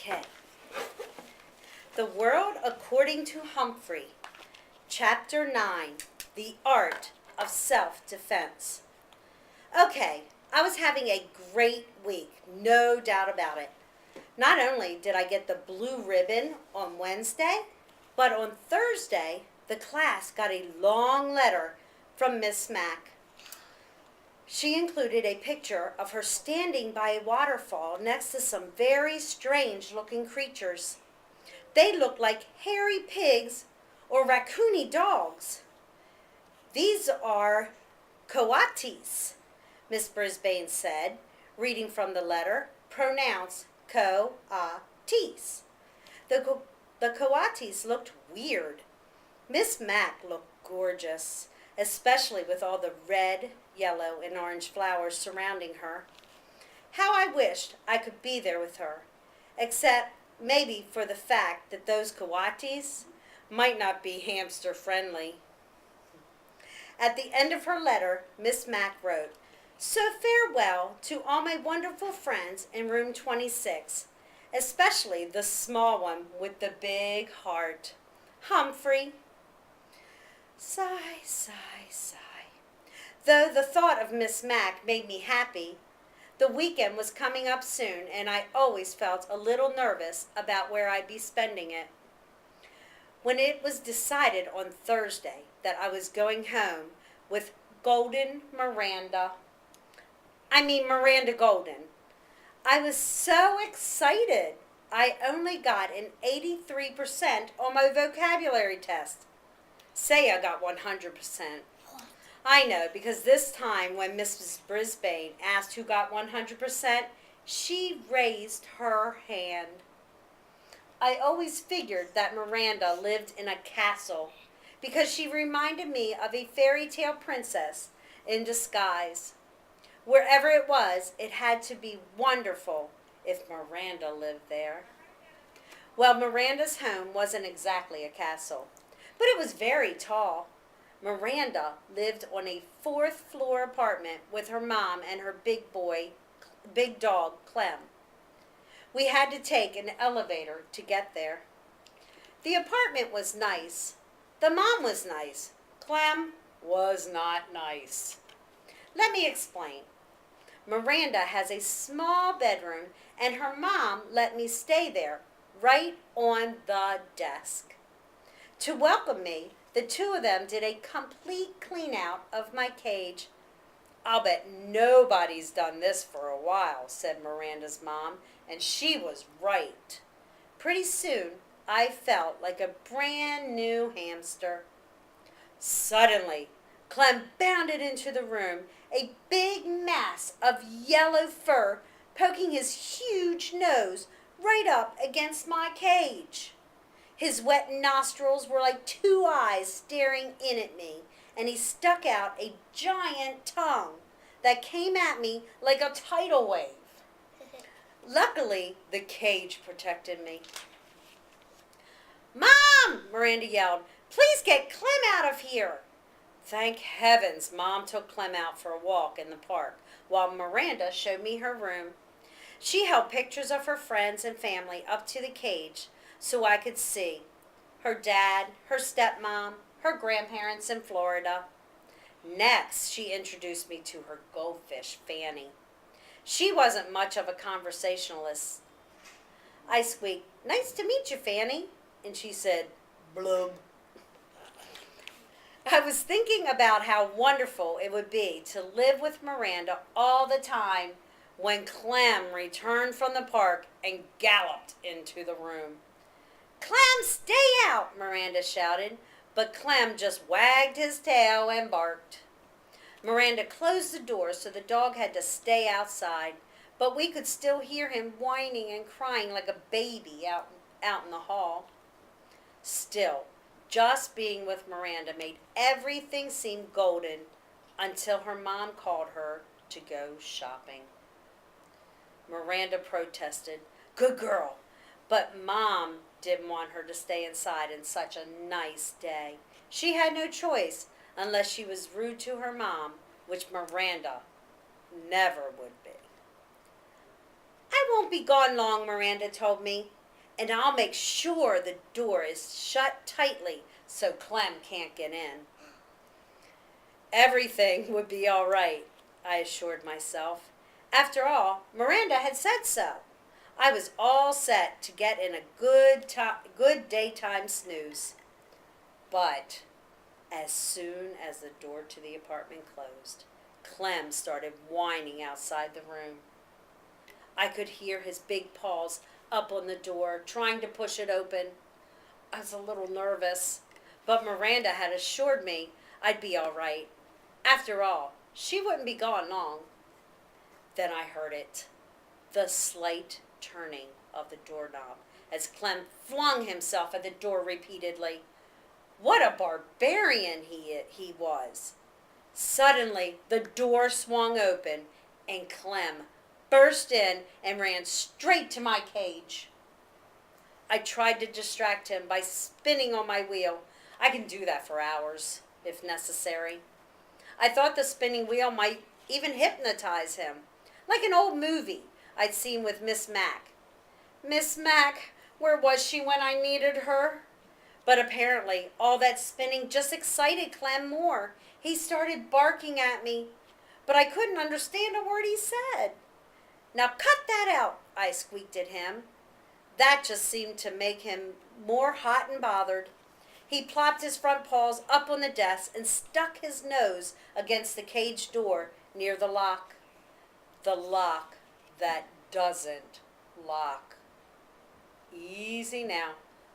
Okay. The World According to Humphrey, Chapter 9, The Art of Self-Defense. Okay, I was having a great week, no doubt about it. Not only did I get the blue ribbon on Wednesday, but on Thursday, the class got a long letter from Miss Mack. She included a picture of her standing by a waterfall next to some very strange-looking creatures. They looked like hairy pigs or raccoony dogs. These are coatis, Miss Brisbane said, reading from the letter, pronounced co-a-tis. The coatis looked weird. Miss Mack looked gorgeous, especially with all the red, yellow, and orange flowers surrounding her. How I wished I could be there with her, except maybe for the fact that those coatis might not be hamster friendly. At the end of her letter, Miss Mack wrote, "So farewell to all my wonderful friends in room 26, especially the small one with the big heart, Humphrey." Sigh, sigh, sigh. Though the thought of Miss Mack made me happy, the weekend was coming up soon, and I always felt a little nervous about where I'd be spending it. When it was decided on Thursday that I was going home with Miranda Golden, I was so excited. I only got an 83% on my vocabulary test. Say I got 100%. I know, because this time when Mrs. Brisbane asked who got 100%, she raised her hand. I always figured that Miranda lived in a castle because she reminded me of a fairy tale princess in disguise. Wherever it was, it had to be wonderful if Miranda lived there. Well, Miranda's home wasn't exactly a castle, but it was very tall. Miranda lived on a fourth-floor apartment with her mom and her big dog, Clem. We had to take an elevator to get there. The apartment was nice. The mom was nice. Clem was not nice. Let me explain. Miranda has a small bedroom, and her mom let me stay there, right on the desk. To welcome me, the two of them did a complete clean-out of my cage. "I'll bet nobody's done this for a while," said Miranda's mom, and she was right. Pretty soon, I felt like a brand new hamster. Suddenly, Clem bounded into the room, a big mass of yellow fur poking his huge nose right up against my cage. His wet nostrils were like two eyes staring in at me, and he stuck out a giant tongue that came at me like a tidal wave. Luckily, the cage protected me. "Mom!" Miranda yelled. "Please get Clem out of here!" Thank heavens, Mom took Clem out for a walk in the park, while Miranda showed me her room. She held pictures of her friends and family up to the cage so I could see her dad, her stepmom, her grandparents in Florida. Next, she introduced me to her goldfish, Fanny. She wasn't much of a conversationalist. I squeaked, "Nice to meet you, Fanny," and she said, "Blub." I was thinking about how wonderful it would be to live with Miranda all the time when Clem returned from the park and galloped into the room. "Clem, stay out!" Miranda shouted, but Clem just wagged his tail and barked. Miranda closed the door so the dog had to stay outside, but we could still hear him whining and crying like a baby out in the hall. Still, just being with Miranda made everything seem golden until her mom called her to go shopping. Miranda protested, "Good girl," but Mom didn't want her to stay inside in such a nice day. She had no choice unless she was rude to her mom, which Miranda never would be. "I won't be gone long," Miranda told me. and I'll make sure the door is shut tightly so Clem can't get in. Everything would be all right, I assured myself. After all, Miranda had said so. I was all set to get in a good daytime snooze. But as soon as the door to the apartment closed, Clem started whining outside the room. I could hear his big paws up on the door, trying to push it open. I was a little nervous, but Miranda had assured me I'd be all right. After all, she wouldn't be gone long. Then I heard it, the slight turning of the doorknob, as Clem flung himself at the door repeatedly. What a barbarian he was! Suddenly, the door swung open, and Clem burst in and ran straight to my cage. I tried to distract him by spinning on my wheel. I can do that for hours, if necessary. I thought the spinning wheel might even hypnotize him, like an old movie I'd seen with Miss Mac. Miss Mac, where was she when I needed her? But apparently, all that spinning just excited Clem more. He started barking at me, but I couldn't understand a word he said. Now cut that out, I squeaked at him. That just seemed to make him more hot and bothered. He plopped his front paws up on the desk and stuck his nose against the cage door near the lock. The lock that doesn't lock. Easy now.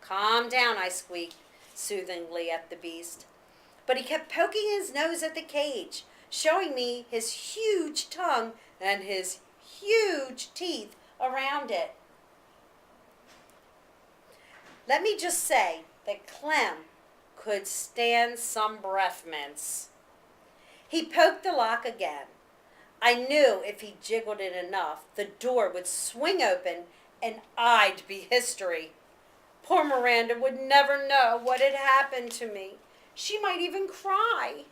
Calm down, I squeaked soothingly at the beast. But he kept poking his nose at the cage, showing me his huge tongue and his huge teeth around it. Let me just say that Clem could stand some breath mints. He poked the lock again. I knew if he jiggled it enough, the door would swing open and I'd be history. Poor Miranda would never know what had happened to me. She might even cry.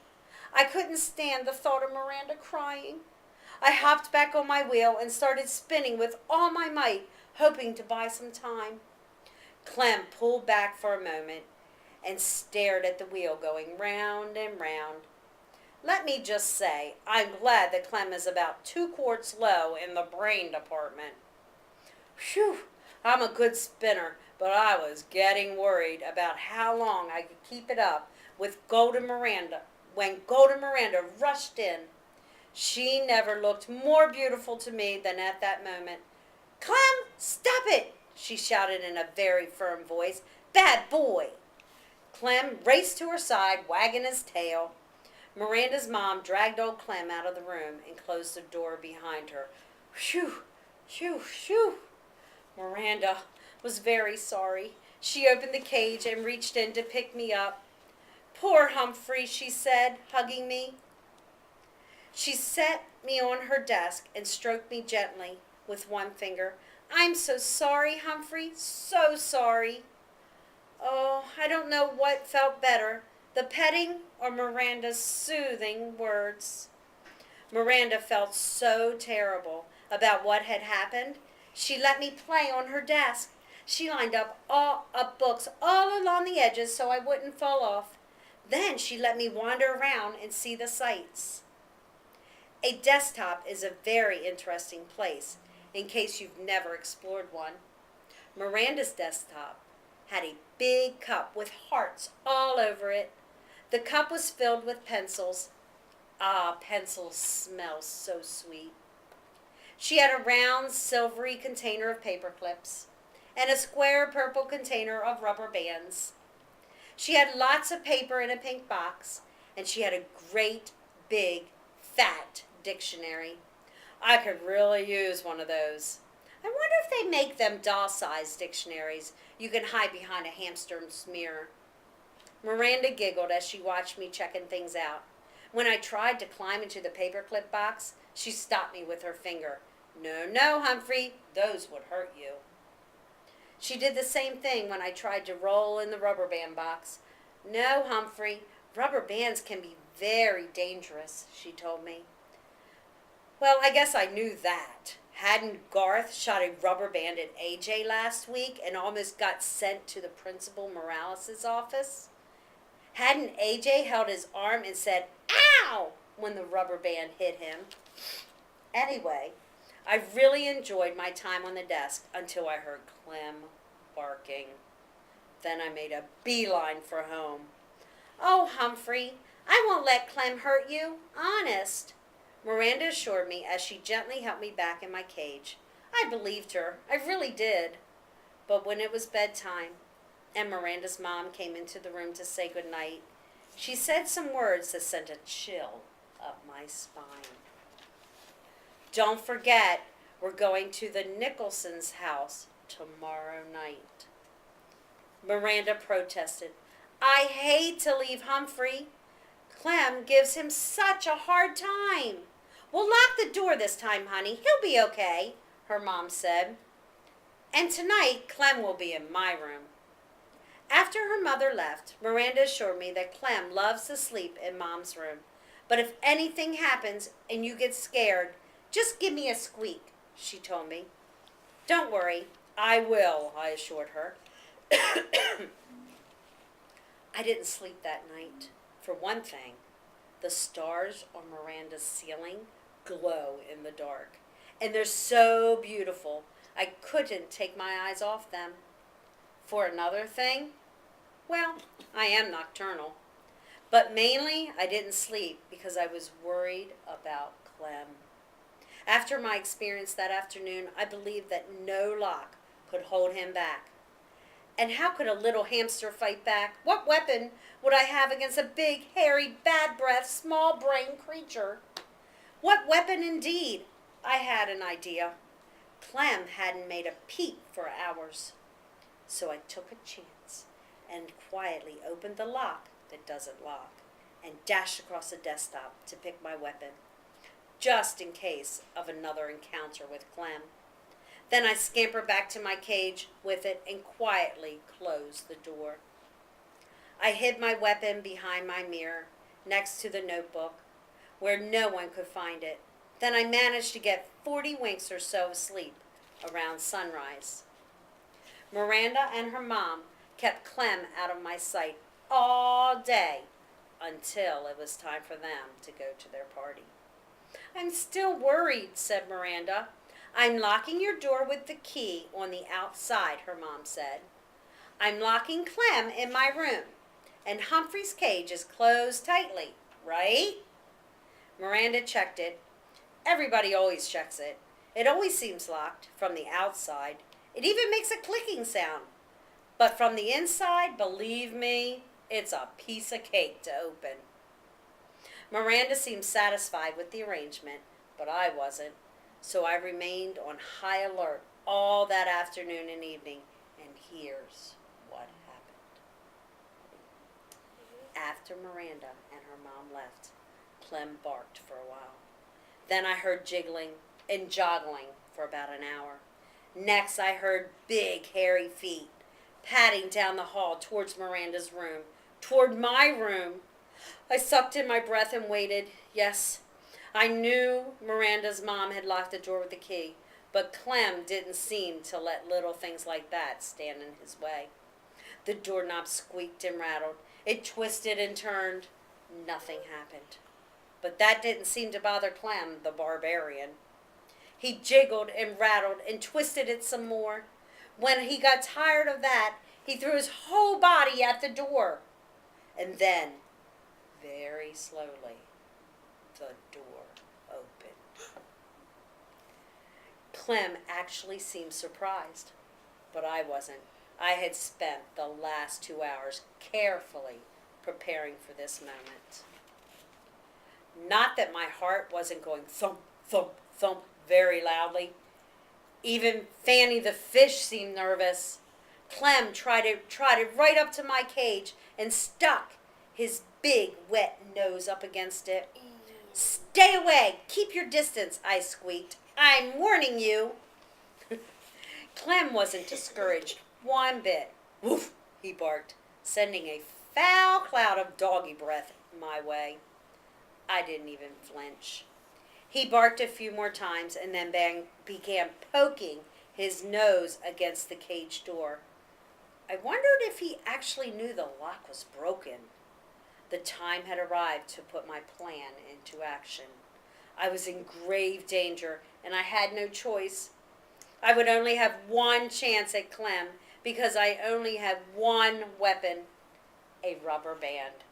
I couldn't stand the thought of Miranda crying. I hopped back on my wheel and started spinning with all my might, hoping to buy some time. Clem pulled back for a moment and stared at the wheel going round and round. Let me just say, I'm glad that Clem is about 2 quarts low in the brain department. Phew, I'm a good spinner, but I was getting worried about how long I could keep it up with Golden Miranda when Golden Miranda rushed in. She never looked more beautiful to me than at that moment. Clem, stop it, she shouted in a very firm voice. Bad boy. Clem raced to her side, wagging his tail. Miranda's mom dragged old Clem out of the room and closed the door behind her. Phew, phew, phew. Miranda was very sorry. She opened the cage and reached in to pick me up. Poor Humphrey, she said, hugging me. She set me on her desk and stroked me gently with one finger. I'm so sorry, Humphrey, so sorry. Oh, I don't know what felt better, the petting or Miranda's soothing words. Miranda felt so terrible about what had happened. She let me play on her desk. She lined up books all along the edges so I wouldn't fall off. Then she let me wander around and see the sights. A desktop is a very interesting place, in case you've never explored one. Miranda's desktop had a big cup with hearts all over it. The cup was filled with pencils. Ah, pencils smell so sweet. She had a round, silvery container of paper clips and a square purple container of rubber bands. She had lots of paper in a pink box, and she had a great, big, fat dictionary. I could really use one of those. I wonder if they make them doll-sized dictionaries you can hide behind a hamster's mirror. Miranda giggled as she watched me checking things out. When I tried to climb into the paperclip box, she stopped me with her finger. No, no, Humphrey, those would hurt you. She did the same thing when I tried to roll in the rubber band box. No, Humphrey, rubber bands can be very dangerous, she told me. Well, I guess I knew that. Hadn't Garth shot a rubber band at AJ last week and almost got sent to the Principal Morales' office? Hadn't AJ held his arm and said, "Ow!" when the rubber band hit him? Anyway, I really enjoyed my time on the desk until I heard Clem barking. Then I made a beeline for home. "Oh, Humphrey, I won't let Clem hurt you, honest," Miranda assured me as she gently helped me back in my cage. I believed her. I really did. But when it was bedtime and Miranda's mom came into the room to say goodnight, she said some words that sent a chill up my spine. "Don't forget, we're going to the Nicholson's house tomorrow night." Miranda protested. "I hate to leave Humphrey. Clem gives him such a hard time." "We'll lock the door this time, honey. He'll be okay," her mom said. "And tonight, Clem will be in my room." After her mother left, Miranda assured me that Clem loves to sleep in Mom's room. "But if anything happens and you get scared, just give me a squeak," she told me. "Don't worry, I will," I assured her. I didn't sleep that night. For one thing, the stars on Miranda's ceiling glow in the dark, and they're so beautiful I couldn't take my eyes off them. For another thing, well, I am nocturnal. But mainly, I didn't sleep because I was worried about Clem. After my experience that afternoon, I believed that no lock could hold him back. And how could a little hamster fight back? What weapon would I have against a big, hairy, bad-breathed, small-brained creature? What weapon indeed? I had an idea. Clem hadn't made a peep for hours. So I took a chance and quietly opened the lock that doesn't lock and dashed across the desktop to pick my weapon, just in case of another encounter with Clem. Then I scampered back to my cage with it and quietly closed the door. I hid my weapon behind my mirror, next to the notebook, where no one could find it. Then I managed to get 40 winks or so of sleep around sunrise. Miranda and her mom kept Clem out of my sight all day until it was time for them to go to their party. "I'm still worried," said Miranda. "I'm locking your door with the key on the outside," her mom said. "I'm locking Clem in my room, and Humphrey's cage is closed tightly, right?" Miranda checked it. Everybody always checks it. It always seems locked from the outside. It even makes a clicking sound. But from the inside, believe me, it's a piece of cake to open. Miranda seemed satisfied with the arrangement, but I wasn't. So I remained on high alert all that afternoon and evening, and here's what happened. After Miranda and her mom left, Clem barked for a while. Then I heard jiggling and joggling for about an hour. Next I heard big hairy feet padding down the hall towards Miranda's room, toward my room. I sucked in my breath and waited. Yes, I knew Miranda's mom had locked the door with the key, but Clem didn't seem to let little things like that stand in his way. The doorknob squeaked and rattled. It twisted and turned. Nothing happened. But that didn't seem to bother Clem, the barbarian. He jiggled and rattled and twisted it some more. When he got tired of that, he threw his whole body at the door. And then, very slowly, the door opened. Clem actually seemed surprised, but I wasn't. I had spent the last 2 hours carefully preparing for this moment. Not that my heart wasn't going thump, thump, thump very loudly. Even Fanny the fish seemed nervous. Clem trotted right up to my cage and stuck his big wet nose up against it. "Stay away! Keep your distance," I squeaked. "I'm warning you." Clem wasn't discouraged one bit. "Woof," he barked, sending a foul cloud of doggy breath my way. I didn't even flinch. He barked a few more times and then began poking his nose against the cage door. I wondered if he actually knew the lock was broken. The time had arrived to put my plan into action. I was in grave danger, and I had no choice. I would only have one chance at Clem because I only had one weapon, a rubber band.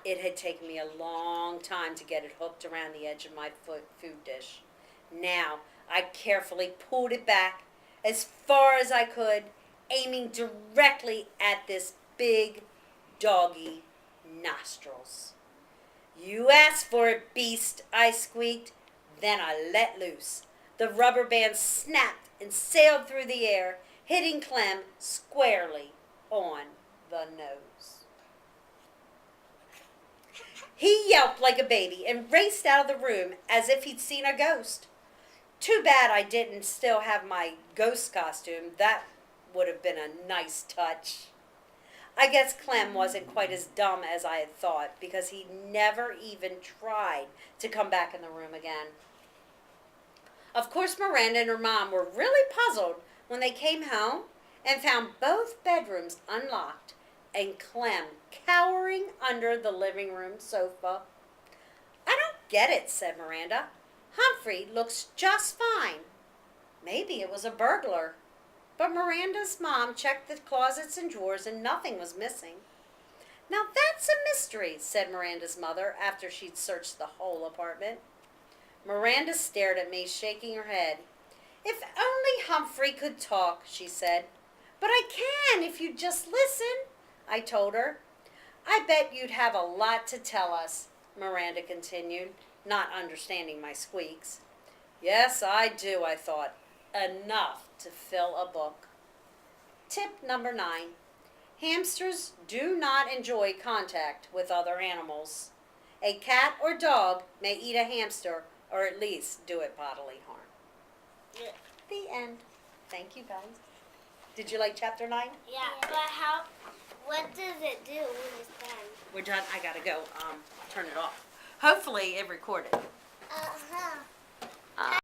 It had taken me a long time to get it hooked around the edge of my food dish. Now, I carefully pulled it back as far as I could, aiming directly at this big doggy nostrils. "You asked for it, beast," I squeaked. Then I let loose. The rubber band snapped and sailed through the air, hitting Clem squarely on the nose. He yelped like a baby and raced out of the room as if he'd seen a ghost. Too bad I didn't still have my ghost costume. That would have been a nice touch. I guess Clem wasn't quite as dumb as I had thought because he never even tried to come back in the room again. Of course, Miranda and her mom were really puzzled when they came home and found both bedrooms unlocked and Clem cowering under the living room sofa. "I don't get it," said Miranda. "Humphrey looks just fine. Maybe it was a burglar." But Miranda's mom checked the closets and drawers and nothing was missing. "Now that's a mystery," said Miranda's mother after she'd searched the whole apartment. Miranda stared at me, shaking her head. "If only Humphrey could talk," she said. "But I can if you'd just listen," I told her. "I bet you'd have a lot to tell us," Miranda continued, not understanding my squeaks. Yes, I do, I thought. Enough to fill a book. Tip number 9. Hamsters do not enjoy contact with other animals. A cat or dog may eat a hamster or at least do it bodily harm. Yeah. The end. Thank you, guys. Did you like chapter 9? Yeah, but what does it do when it's done? We're done. I gotta go turn it off. Hopefully it recorded. Uh-huh.